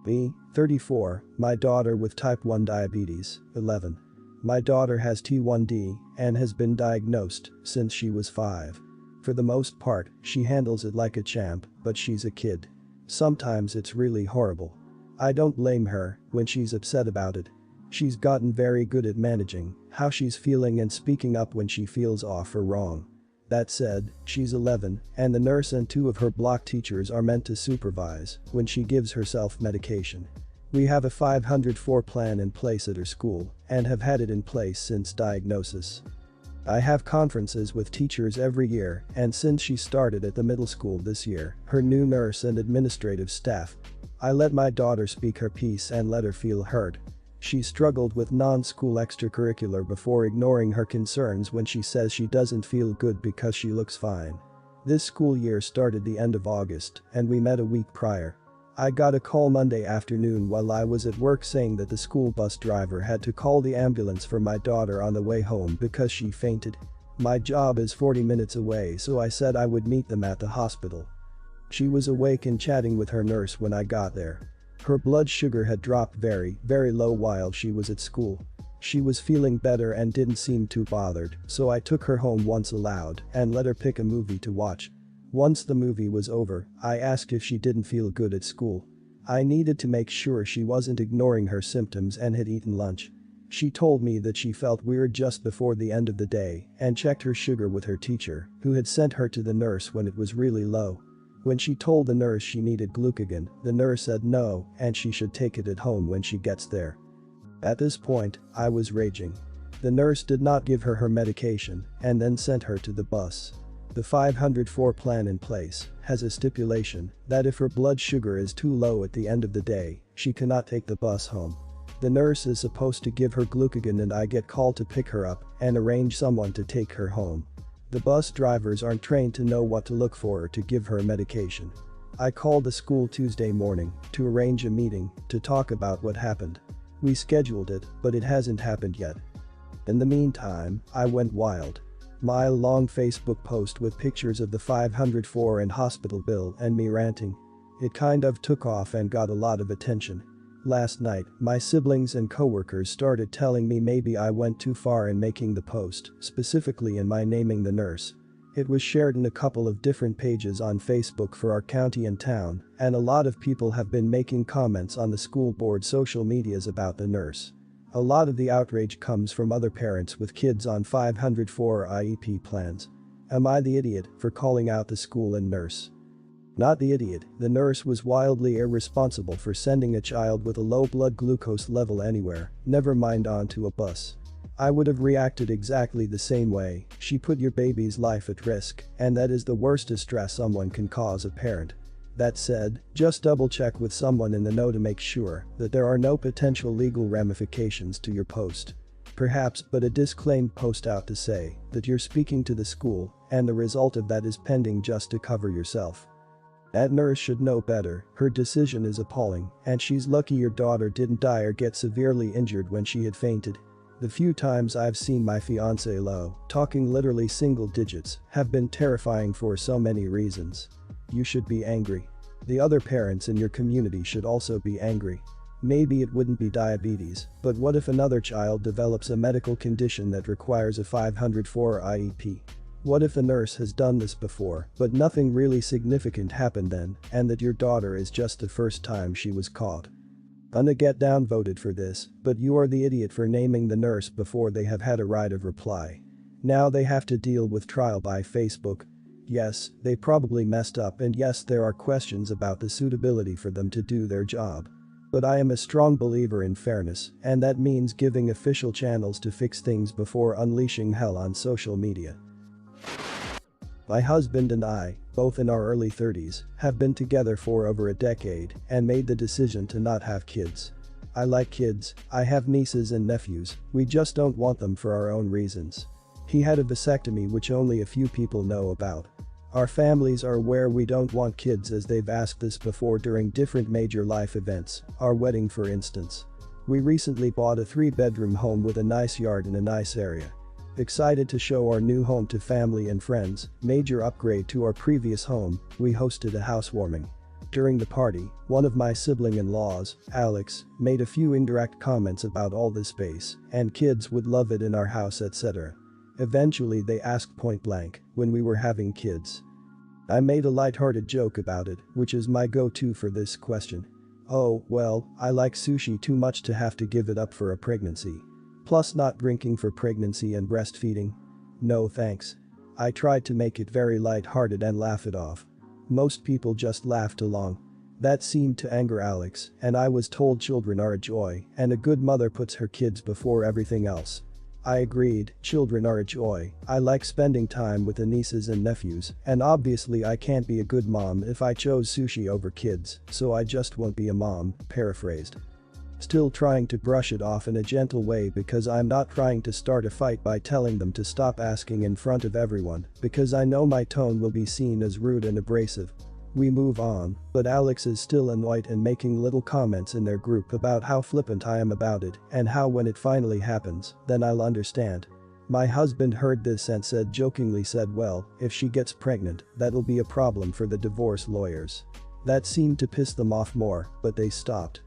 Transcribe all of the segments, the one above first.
Me, 34, my daughter with type 1 diabetes, 11. My daughter has T1D and has been diagnosed since she was 5. For the most part, she handles it like a champ, but she's a kid. Sometimes it's really horrible. I don't blame her when she's upset about it. She's gotten very good at managing how she's feeling and speaking up when she feels off or wrong. That said, she's 11, and the nurse and 2 of her block teachers are meant to supervise when she gives herself medication. We have a 504 plan in place at her school and have had it in place since diagnosis. I have conferences with teachers every year, and since she started at the middle school this year, her new nurse and administrative staff. I let my daughter speak her piece and let her feel heard. She struggled with non-school extracurricular before ignoring her concerns when she says she doesn't feel good because she looks fine. This school year started the end of August, and we met a week prior. I got a call Monday afternoon while I was at work saying that the school bus driver had to call the ambulance for my daughter on the way home because she fainted. My job is 40 minutes away, so I said I would meet them at the hospital. She was awake and chatting with her nurse when I got there. Her blood sugar had dropped very low while she was at school. She was feeling better and didn't seem too bothered, so I took her home once allowed and let her pick a movie to watch. Once the movie was over, I asked if she didn't feel good at school. I needed to make sure she wasn't ignoring her symptoms and had eaten lunch. She told me that she felt weird just before the end of the day and checked her sugar with her teacher, who had sent her to the nurse when it was really low. When she told the nurse she needed glucagon, the nurse said no and she should take it at home when she gets there. At this point, I was raging. The nurse did not give her medication and then sent her to the bus. The 504 plan in place has a stipulation that if her blood sugar is too low at the end of the day, she cannot take the bus home. The nurse is supposed to give her glucagon and I get called to pick her up and arrange someone to take her home. The bus drivers aren't trained to know what to look for or to give her medication. I called the school Tuesday morning to arrange a meeting to talk about what happened. We scheduled it, but it hasn't happened yet. In the meantime, I went wild. Mile-long Facebook post with pictures of the 504 and hospital bill and me ranting. It kind of took off and got a lot of attention. Last night, my siblings and coworkers started telling me maybe I went too far in making the post, specifically in my naming the nurse. It was shared in a couple of different pages on Facebook for our county and town, and a lot of people have been making comments on the school board social medias about the nurse. A lot of the outrage comes from other parents with kids on 504 IEP plans. Am I the idiot for calling out the school and nurse? Not the idiot, the nurse was wildly irresponsible for sending a child with a low blood glucose level anywhere, never mind onto a bus. I would have reacted exactly the same way. She put your baby's life at risk, and that is the worst distress someone can cause a parent. That said, just double check with someone in the know to make sure that there are no potential legal ramifications to your post. Perhaps put a disclaimed post out to say that you're speaking to the school and the result of that is pending just to cover yourself. That nurse should know better. Her decision is appalling, and she's lucky your daughter didn't die or get severely injured when she had fainted. The few times I've seen my fiancé low, talking literally single digits, have been terrifying for so many reasons. You should be angry. The other parents in your community should also be angry. Maybe it wouldn't be diabetes, but what if another child develops a medical condition that requires a 504 IEP? What if a nurse has done this before, but nothing really significant happened then, and that your daughter is just the first time she was caught? Gonna get downvoted for this, but you are the idiot for naming the nurse before they have had a right of reply. Now they have to deal with trial by Facebook. Yes, they probably messed up, and yes, there are questions about the suitability for them to do their job. But I am a strong believer in fairness, and that means giving official channels to fix things before unleashing hell on social media. My husband and I, both in our early 30s, have been together for over a decade and made the decision to not have kids. I like kids, I have nieces and nephews, we just don't want them for our own reasons. He had a vasectomy which only a few people know about. Our families are aware we don't want kids as they've asked this before during different major life events, our wedding for instance. We recently bought a 3-bedroom home with a nice yard in a nice area. Excited to show our new home to family and friends, major upgrade to our previous home, we hosted a housewarming. During the party, one of my sibling-in-laws, Alex, made a few indirect comments about all the space and kids would love it in our house etc. Eventually they asked point blank when we were having kids. I made a light-hearted joke about it, which is my go-to for this question. Oh, well, I like sushi too much to have to give it up for a pregnancy. Plus not drinking for pregnancy and breastfeeding. No thanks. I tried to make it very light-hearted and laugh it off. Most people just laughed along. That seemed to anger Alex, and I was told children are a joy and a good mother puts her kids before everything else. I agreed, children are a joy, I like spending time with the nieces and nephews, and obviously I can't be a good mom if I chose sushi over kids, so I just won't be a mom, paraphrased. Still trying to brush it off in a gentle way because I'm not trying to start a fight by telling them to stop asking in front of everyone, because I know my tone will be seen as rude and abrasive. We move on, but Alex is still annoyed and making little comments in their group about how flippant I am about it and how when it finally happens, then I'll understand. My husband heard this and jokingly said well, if she gets pregnant, that'll be a problem for the divorce lawyers. That seemed to piss them off more, but they stopped.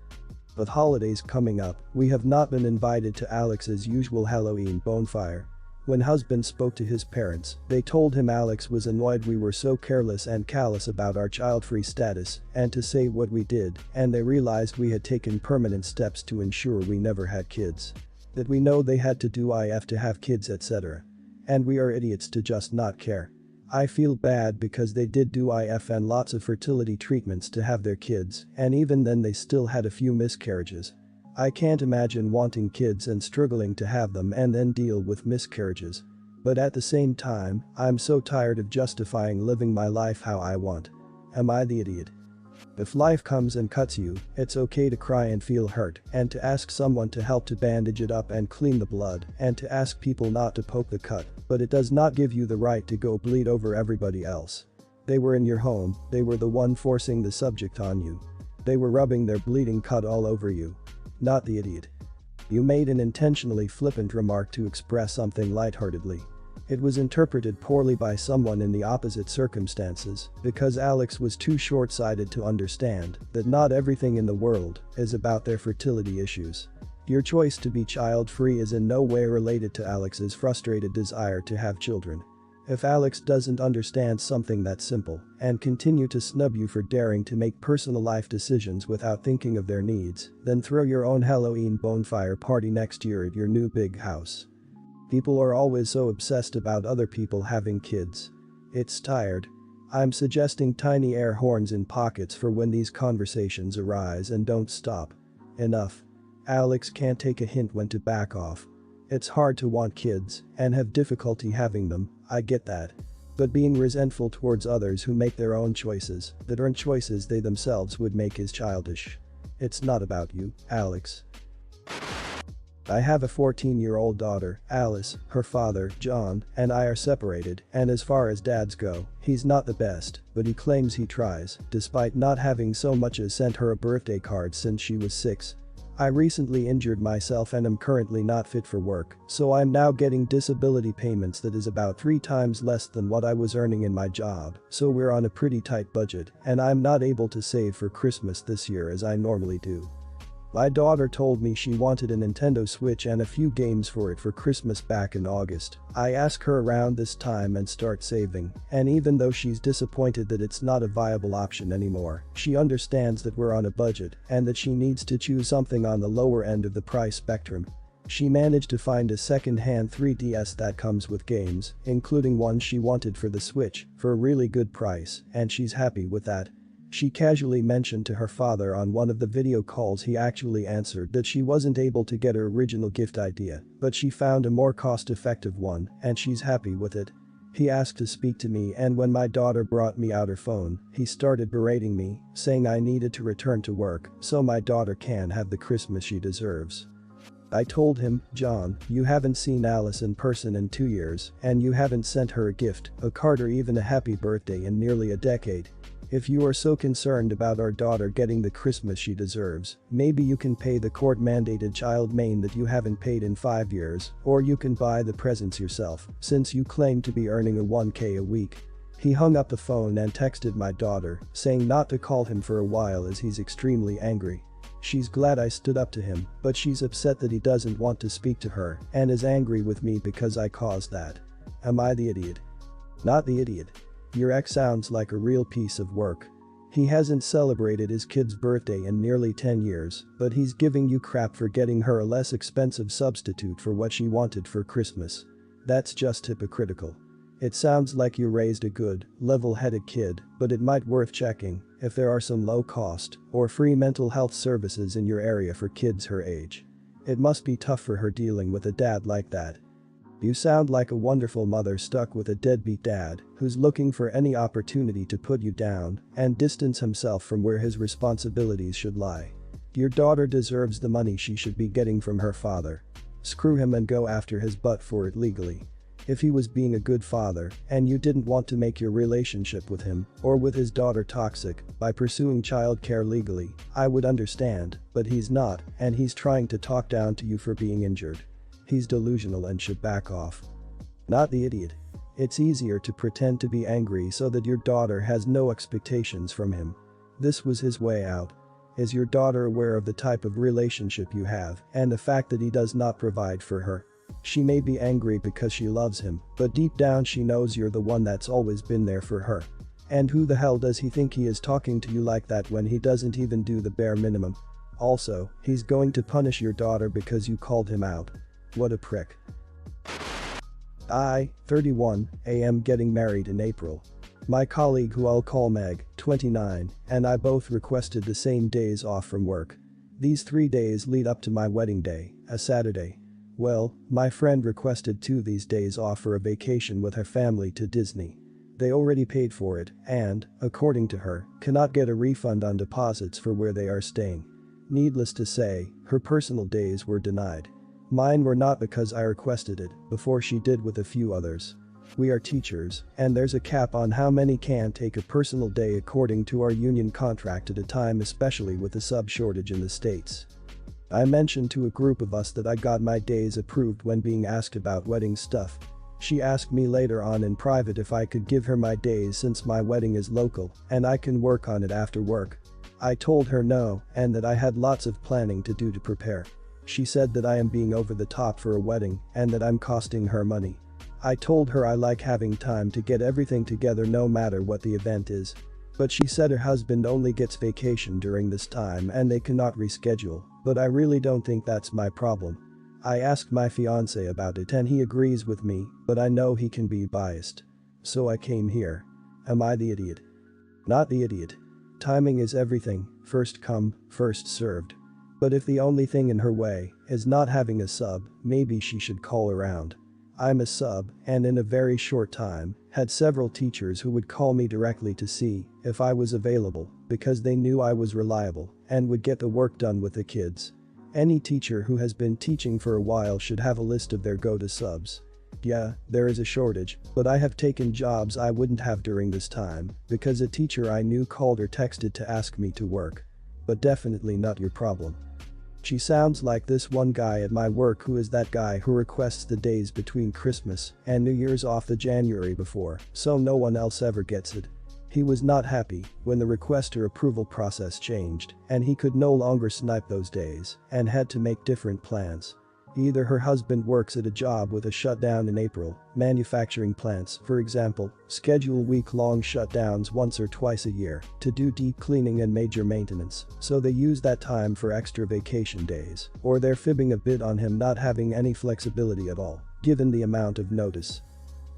With holidays coming up, we have not been invited to Alex's usual Halloween bonfire. When husband spoke to his parents, they told him Alex was annoyed we were so careless and callous about our child-free status and to say what we did, and they realized we had taken permanent steps to ensure we never had kids. That we know they had to do IF to have kids etc. And we are idiots to just not care. I feel bad because they did do IF and lots of fertility treatments to have their kids, and even then they still had a few miscarriages. I can't imagine wanting kids and struggling to have them and then deal with miscarriages. But at the same time, I'm so tired of justifying living my life how I want. Am I the idiot? If life comes and cuts you, it's okay to cry and feel hurt and to ask someone to help to bandage it up and clean the blood and to ask people not to poke the cut, but it does not give you the right to go bleed over everybody else. They were in your home, they were the one forcing the subject on you. They were rubbing their bleeding cut all over you. Not the idiot. You made an intentionally flippant remark to express something lightheartedly. It was interpreted poorly by someone in the opposite circumstances because Alex was too short-sighted to understand that not everything in the world is about their fertility issues. Your choice to be child-free is in no way related to Alex's frustrated desire to have children. If Alex doesn't understand something that simple and continue to snub you for daring to make personal life decisions without thinking of their needs, then throw your own Halloween bonfire party next year at your new big house. People are always so obsessed about other people having kids. It's tired. I'm suggesting tiny air horns in pockets for when these conversations arise and don't stop. Enough. Alex can't take a hint when to back off. It's hard to want kids and have difficulty having them, I get that. But being resentful towards others who make their own choices that aren't choices they themselves would make is childish. It's not about you, Alex. I have a 14-year-old daughter, Alice, her father, John, and I are separated, and as far as dads go, he's not the best, but he claims he tries, despite not having so much as sent her a birthday card since she was 6. I recently injured myself and am currently not fit for work, so I'm now getting disability payments that is about 3 times less than what I was earning in my job, so we're on a pretty tight budget, and I'm not able to save for Christmas this year as I normally do. My daughter told me she wanted a Nintendo Switch and a few games for it for Christmas back in August. I ask her around this time and start saving, and even though she's disappointed that it's not a viable option anymore, she understands that we're on a budget and that she needs to choose something on the lower end of the price spectrum. She managed to find a second-hand 3DS that comes with games, including one she wanted for the Switch, for a really good price, and she's happy with that. She casually mentioned to her father on one of the video calls he actually answered that she wasn't able to get her original gift idea, but she found a more cost-effective one, and she's happy with it. He asked to speak to me, and when my daughter brought me out her phone, he started berating me, saying I needed to return to work so my daughter can have the Christmas she deserves. I told him, John, you haven't seen Alice in person in 2 years, and you haven't sent her a gift, a card or even a happy birthday in nearly a decade. If you are so concerned about our daughter getting the Christmas she deserves, maybe you can pay the court-mandated child main that you haven't paid in 5 years, or you can buy the presents yourself, since you claim to be earning a 1K a week. He hung up the phone and texted my daughter, saying not to call him for a while as he's extremely angry. She's glad I stood up to him, but she's upset that he doesn't want to speak to her and is angry with me because I caused that. Am I the idiot? Not the idiot. Your ex sounds like a real piece of work. He hasn't celebrated his kid's birthday in nearly 10 years, but he's giving you crap for getting her a less expensive substitute for what she wanted for Christmas. That's just hypocritical. It sounds like you raised a good, level-headed kid, but it might worth checking if there are some low-cost or free mental health services in your area for kids her age. It must be tough for her dealing with a dad like that. You sound like a wonderful mother stuck with a deadbeat dad who's looking for any opportunity to put you down and distance himself from where his responsibilities should lie. Your daughter deserves the money she should be getting from her father. Screw him and go after his butt for it legally. If he was being a good father and you didn't want to make your relationship with him or with his daughter toxic by pursuing childcare legally, I would understand, but he's not, and he's trying to talk down to you for being injured. He's delusional and should back off. Not the idiot. It's easier to pretend to be angry so that your daughter has no expectations from him. This was his way out. Is your daughter aware of the type of relationship you have and the fact that he does not provide for her? She may be angry because she loves him, but deep down she knows you're the one that's always been there for her. And who the hell does he think he is talking to you like that when he doesn't even do the bare minimum? Also, he's going to punish your daughter because you called him out. What a prick. I, 31, am getting married in April. My colleague who I'll call Meg, 29, and I both requested the same days off from work. These 3 days lead up to my wedding day, a Saturday. Well, my friend requested 2 of these days off for a vacation with her family to Disney. They already paid for it and, according to her, cannot get a refund on deposits for where they are staying. Needless to say, her personal days were denied. Mine were not because I requested it before she did with a few others. We are teachers, and there's a cap on how many can take a personal day according to our union contract at a time, especially with the sub shortage in the States. I mentioned to a group of us that I got my days approved when being asked about wedding stuff. She asked me later on in private if I could give her my days since my wedding is local and I can work on it after work. I told her no and that I had lots of planning to do to prepare. She said that I am being over the top for a wedding and that I'm costing her money. I told her I like having time to get everything together no matter what the event is. But she said her husband only gets vacation during this time and they cannot reschedule, but I really don't think that's my problem. I asked my fiancé about it and he agrees with me, but I know he can be biased. So I came here. Am I the idiot? Not the idiot. Timing is everything, first come, first served. But if the only thing in her way is not having a sub, maybe she should call around. I'm a sub, and in a very short time, had several teachers who would call me directly to see if I was available because they knew I was reliable and would get the work done with the kids. Any teacher who has been teaching for a while should have a list of their go-to subs. Yeah, there is a shortage, but I have taken jobs I wouldn't have during this time because a teacher I knew called or texted to ask me to work. But definitely not your problem. She sounds like this one guy at my work who is that guy who requests the days between Christmas and New Year's off the January before, so no one else ever gets it. He was not happy when the requester approval process changed and he could no longer snipe those days and had to make different plans. Either her husband works at a job with a shutdown in April, manufacturing plants, for example, schedule week-long shutdowns once or twice a year to do deep cleaning and major maintenance, so they use that time for extra vacation days, or they're fibbing a bit on him not having any flexibility at all, given the amount of notice.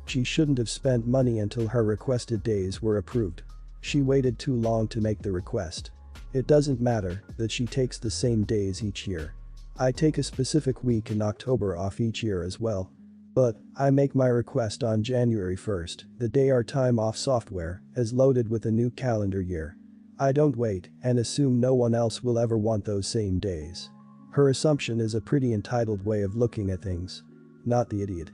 She shouldn't have spent money until her requested days were approved. She waited too long to make the request. It doesn't matter that she takes the same days each year. I take a specific week in October off each year as well. But I make my request on January 1st, the day our time off software is loaded with a new calendar year. I don't wait and assume no one else will ever want those same days. Her assumption is a pretty entitled way of looking at things. Not the idiot.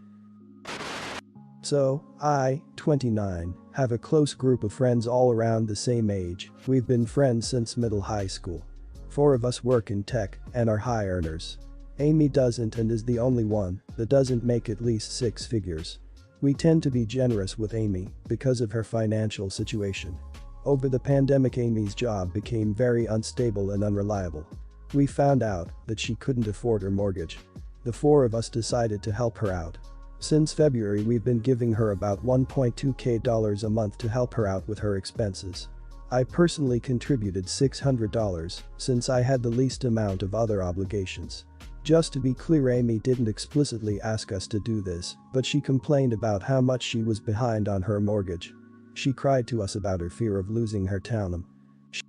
So, I, 29, have a close group of friends all around the same age. We've been friends since middle high school. 4 of us work in tech and are high earners. Amy doesn't and is the only one that doesn't make at least 6 figures. We tend to be generous with Amy because of her financial situation. Over the pandemic, Amy's job became very unstable and unreliable. We found out that she couldn't afford her mortgage. The four of us decided to help her out. Since February, we've been giving her about $1.2k a month to help her out with her expenses. I personally contributed $600 since I had the least amount of other obligations. Just to be clear, Amy didn't explicitly ask us to do this, but she complained about how much she was behind on her mortgage. She cried to us about her fear of losing her townhome.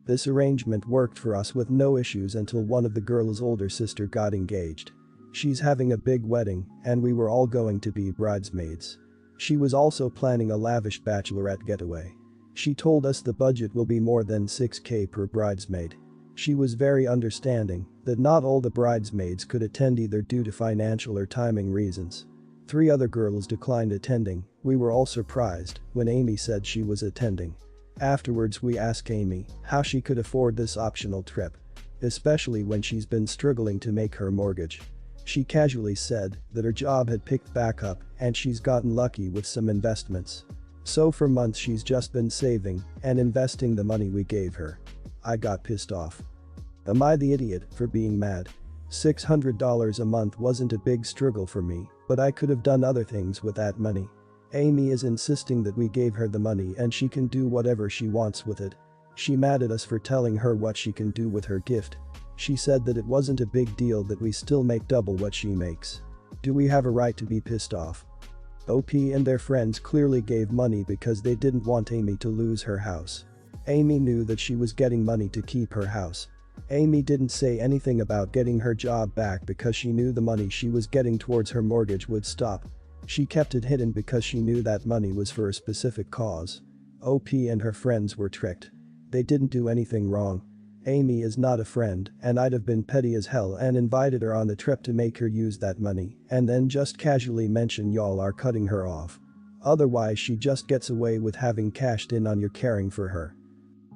This arrangement worked for us with no issues until one of the girl's older sister got engaged. She's having a big wedding, and we were all going to be bridesmaids. She was also planning a lavish bachelorette getaway. She told us the budget will be more than $6k per bridesmaid. She was very understanding that not all the bridesmaids could attend either due to financial or timing reasons. 3 other girls declined attending. We were all surprised when Amy said she was attending. Afterwards, we asked Amy how she could afford this optional trip, especially when she's been struggling to make her mortgage. She casually said that her job had picked back up and she's gotten lucky with some investments. So for months she's just been saving and investing the money we gave her. I got pissed off. Am I the idiot for being mad? $600 a month wasn't a big struggle for me, but I could have done other things with that money. Amy is insisting that we gave her the money and she can do whatever she wants with it. She mad at us for telling her what she can do with her gift. She said that it wasn't a big deal, that we still make double what she makes. Do we have a right to be pissed off? OP and their friends clearly gave money because they didn't want Amy to lose her house. Amy knew that she was getting money to keep her house. Amy didn't say anything about getting her job back because she knew the money she was getting towards her mortgage would stop. She kept it hidden because she knew that money was for a specific cause. OP and her friends were tricked. They didn't do anything wrong. Amy is not a friend, and I'd have been petty as hell and invited her on the trip to make her use that money and then just casually mention y'all are cutting her off. Otherwise she just gets away with having cashed in on your caring for her.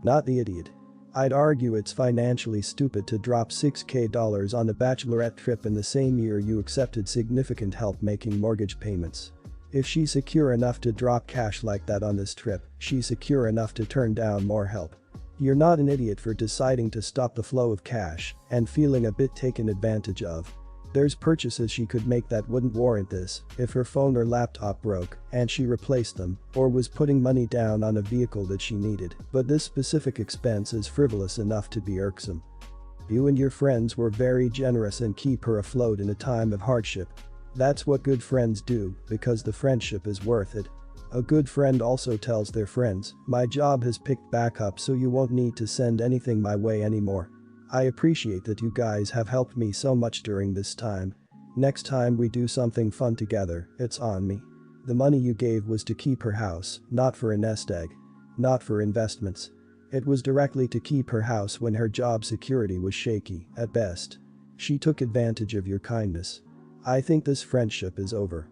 Not the idiot. I'd argue it's financially stupid to drop $6k on a bachelorette trip in the same year you accepted significant help making mortgage payments. If she's secure enough to drop cash like that on this trip, she's secure enough to turn down more help. You're not an idiot for deciding to stop the flow of cash and feeling a bit taken advantage of. There's purchases she could make that wouldn't warrant this if her phone or laptop broke and she replaced them, or was putting money down on a vehicle that she needed, but this specific expense is frivolous enough to be irksome. You and your friends were very generous and keep her afloat in a time of hardship. That's what good friends do because the friendship is worth it. A good friend also tells their friends, my job has picked back up so you won't need to send anything my way anymore. I appreciate that you guys have helped me so much during this time. Next time we do something fun together, it's on me. The money you gave was to keep her house, not for a nest egg. Not for investments. It was directly to keep her house when her job security was shaky, at best. She took advantage of your kindness. I think this friendship is over.